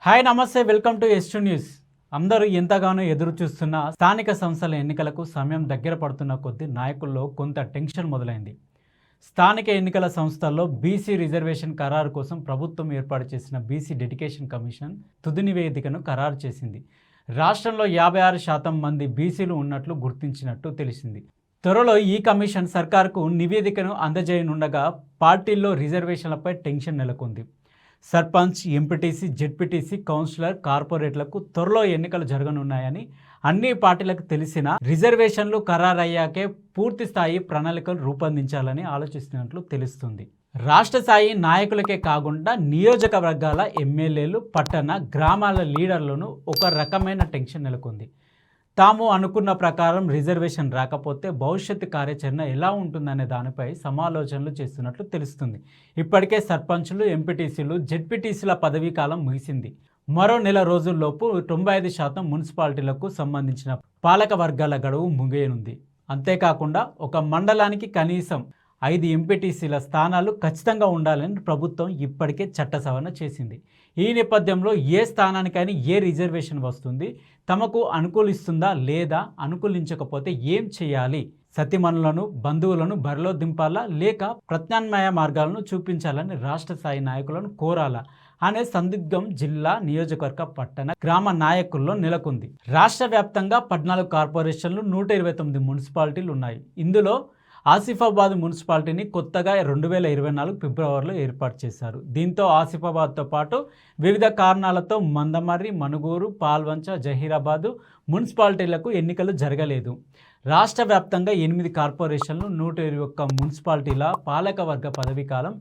Hi నమస్తే, welcome to yes news. అందరూ ఎంతగానో ఎదురు చూస్తున్న స్థానిక సంస్థల ఎన్నికలకు సమయం దగ్గర పడుతున్న కొద్దీ నాయకుల్లో కొంత టెన్షన్ మొదలైంది. స్థానిక ఎన్నికల సంస్థల్లో బీసీ రిజర్వేషన్ ఖరారు కోసం ప్రభుత్వం ఏర్పాటు చేసిన బీసీ డెడికేషన్ కమిషన్ తుది నివేదికను ఖరారు చేసింది. రాష్ట్రంలో 56% మంది బీసీలు ఉన్నట్లు గుర్తించినట్టు తెలిసింది. త్వరలో ఈ కమిషన్ సర్కార్కు నివేదికను అందజేయనుండగా పార్టీల్లో రిజర్వేషన్లపై టెన్షన్ నెలకొంది. సర్పంచ్, ఎంపీటీసీ, జెడ్పీటీసీ, కౌన్సిలర్, కార్పొరేట్లకు త్వరలో ఎన్నికలు జరగనున్నాయని అన్ని పార్టీలకు తెలిసినా రిజర్వేషన్లు ఖరారయ్యాకే పూర్తి స్థాయి ప్రణాళికలు రూపొందించాలని ఆలోచిస్తున్నట్లు తెలుస్తుంది. రాష్ట్ర స్థాయి నాయకులకే కాకుండా నియోజకవర్గాల ఎమ్మెల్యేలు, పట్టణ, గ్రామాల లీడర్లను ఒక రకమైన టెన్షన్ నెలకొంది. తాము అనుకున్న ప్రకారం రిజర్వేషన్ రాకపోతే భవిష్యత్తు కార్యాచరణ ఎలా ఉంటుందనే దానిపై సమాలోచనలు చేస్తున్నట్లు తెలుస్తుంది. ఇప్పటికే సర్పంచులు, ఎంపీటీసీలు, జెడ్పీటీసీల పదవీ కాలం ముగిసింది. మరో నెల రోజుల్లోపు 95% మున్సిపాలిటీలకు సంబంధించిన పాలక వర్గాల గడువు ముగియనుంది. అంతేకాకుండా ఒక మండలానికి కనీసం 5 ఎంపీటీసీల స్థానాలు ఖచ్చితంగా ఉండాలని ప్రభుత్వం ఇప్పటికే చట్ట సవరణ చేసింది. ఈ నేపథ్యంలో ఏ స్థానానికైనా ఏ రిజర్వేషన్ వస్తుంది, తమకు అనుకూలిస్తుందా లేదా, అనుకూలించకపోతే ఏం చేయాలి, సతిమణులను, బంధువులను బరిలో దింపాలా లేక ప్రత్యామ్నాయ మార్గాలను చూపించాలని రాష్ట్ర స్థాయి నాయకులను కోరాలా అనే సందిగ్ధం జిల్లా, నియోజకవర్గ, పట్టణ, గ్రామ నాయకుల్లో నెలకొంది. రాష్ట్ర వ్యాప్తంగా 14 కార్పొరేషన్లు, 129 మున్సిపాలిటీలు ఉన్నాయి. ఇందులో ఆసిఫాబాద్ మున్సిపాలిటీని కొత్తగా 2024 ఫిబ్రవరిలో ఏర్పాటు చేశారు. దీంతో ఆసిఫాబాద్తో పాటు వివిధ కారణాలతో మందమర్రి, మనుగూరు, పాల్వంచ, జహీరాబాదు మున్సిపాలిటీలకు ఎన్నికలు జరగలేదు. రాష్ట్ర వ్యాప్తంగా 8 కార్పొరేషన్లు, 121 మున్సిపాలిటీల పాలకవర్గ పదవీకాలం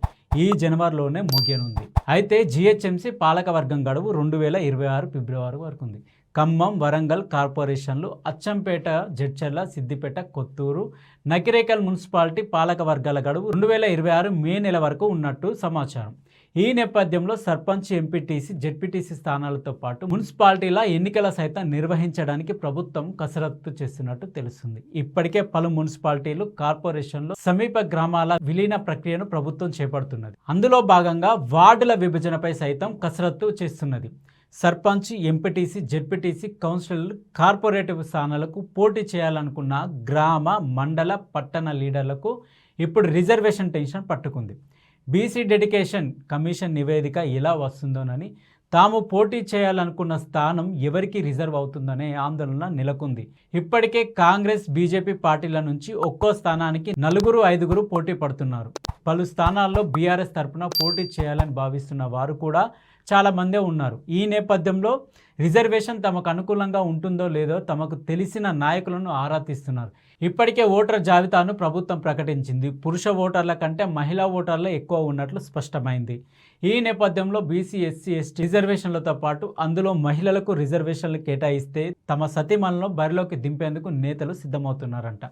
ఈ జనవరిలోనే ముగియనుంది. అయితే జీహెచ్ఎంసీ పాలకవర్గం గడువు 2026 ఫిబ్రవరి వరకు ఉంది. ఖమ్మం, వరంగల్ కార్పొరేషన్లు, అచ్చంపేట, జడ్చర్ల, సిద్దిపేట, కొత్తూరు, నకిరేకల్ మున్సిపాలిటీ పాలక వర్గాల గడువు 2026 మే నెల వరకు ఉన్నట్టు సమాచారం. ఈ నేపథ్యంలో సర్పంచ్, ఎంపీటీసీ, జెడ్పీటీసీ స్థానాలతో పాటు మున్సిపాలిటీల ఎన్నికల సైతం నిర్వహించడానికి ప్రభుత్వం కసరత్తు చేస్తున్నట్టు తెలుస్తుంది. ఇప్పటికే పలు మున్సిపాలిటీలు, కార్పొరేషన్లు, సమీప గ్రామాల విలీన ప్రక్రియను ప్రభుత్వం చేపడుతున్నది. అందులో భాగంగా వార్డుల విభజనపై సైతం కసరత్తు చేస్తున్నది. సర్పంచ్, ఎంపీటీసీ, జెడ్పీటీసీ, కౌన్సిలర్లు, కార్పొరేటివ్ స్థానాలకు పోటీ చేయాలనుకున్న గ్రామ, మండల, పట్టణ లీడర్లకు ఇప్పుడు రిజర్వేషన్ టెన్షన్ పట్టుకుంది. బీసీ డెడికేషన్ కమిషన్ నివేదిక ఎలా వస్తుందోనని, తాము పోటీ చేయాలనుకున్న స్థానం ఎవరికి రిజర్వ్ అవుతుందనే ఆందోళన నెలకొంది. ఇప్పటికే కాంగ్రెస్, బీజేపీ పార్టీల నుంచి ఒక్కో స్థానానికి 4-5 పోటీ పడుతున్నారు. పలు స్థానాల్లో బీఆర్ఎస్ తరఫున పోటీ చేయాలని భావిస్తున్న వారు కూడా చాలామందే ఉన్నారు. ఈ నేపథ్యంలో రిజర్వేషన్ తమకు అనుకూలంగా ఉంటుందో లేదో తమకు తెలిసిన నాయకులను ఆరా తీస్తున్నారు. ఇప్పటికే ఓటర్ జాబితాను ప్రభుత్వం ప్రకటించింది. పురుష ఓటర్ల కంటే మహిళా ఓటర్లే ఎక్కువ ఉన్నట్లు స్పష్టమైంది. ఈ నేపథ్యంలో బీసీ, ఎస్సీ, ఎస్టీ రిజర్వేషన్లతో పాటు అందులో మహిళలకు రిజర్వేషన్లు కేటాయిస్తే తమ సతీమణులను బరిలోకి దింపేందుకు నేతలు సిద్ధమవుతున్నారంట.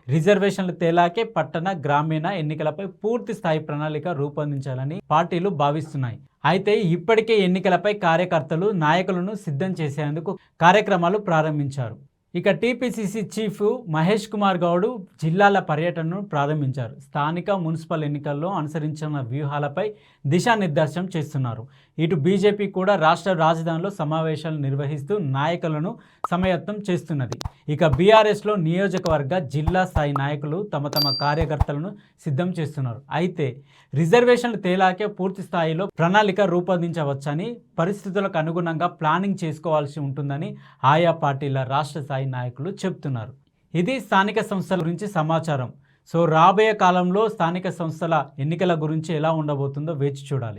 రిజర్వేషన్లు తేలాకే పట్టణ, గ్రామీణ ఎన్నికలపై పూర్తి స్థాయి ప్రణాళిక రూపొందించాలని పార్టీలు భావిస్తున్నాయి. అయితే ఇప్పటికే ఎన్నికలపై కార్యకర్తలు, నాయకులను సిద్ధం చేసేందుకు కార్యక్రమాలు ప్రారంభించారు. ఇక టీపీసీసీ చీఫ్ మహేష్ కుమార్ గౌడ్ జిల్లాల పర్యటనను ప్రారంభించారు. స్థానిక, మున్సిపల్ ఎన్నికల్లో అనుసరించిన వ్యూహాలపై దిశానిర్దేశం చేస్తున్నారు. ఇటు బీజేపీ కూడా రాష్ట్ర రాజధానిలో సమావేశాలు నిర్వహిస్తూ నాయకులను సమాయత్తం చేస్తున్నది. ఇక బీఆర్ఎస్లో నియోజకవర్గ, జిల్లా స్థాయి నాయకులు తమ కార్యకర్తలను సిద్ధం చేస్తున్నారు. అయితే రిజర్వేషన్లు తేలాకే పూర్తి స్థాయిలో ప్రణాళిక రూపొందించవచ్చని, పరిస్థితులకు అనుగుణంగా ప్లానింగ్ చేసుకోవాల్సి ఉంటుందని ఆయా పార్టీల రాష్ట్ర స్థాయి నాయకులు చెబుతున్నారు. ఇది స్థానిక సంస్థల గురించి సమాచారం. సో రాబోయే కాలంలో స్థానిక సంస్థల ఎన్నికల గురించి ఎలా ఉండబోతుందో వేచి చూడాలి.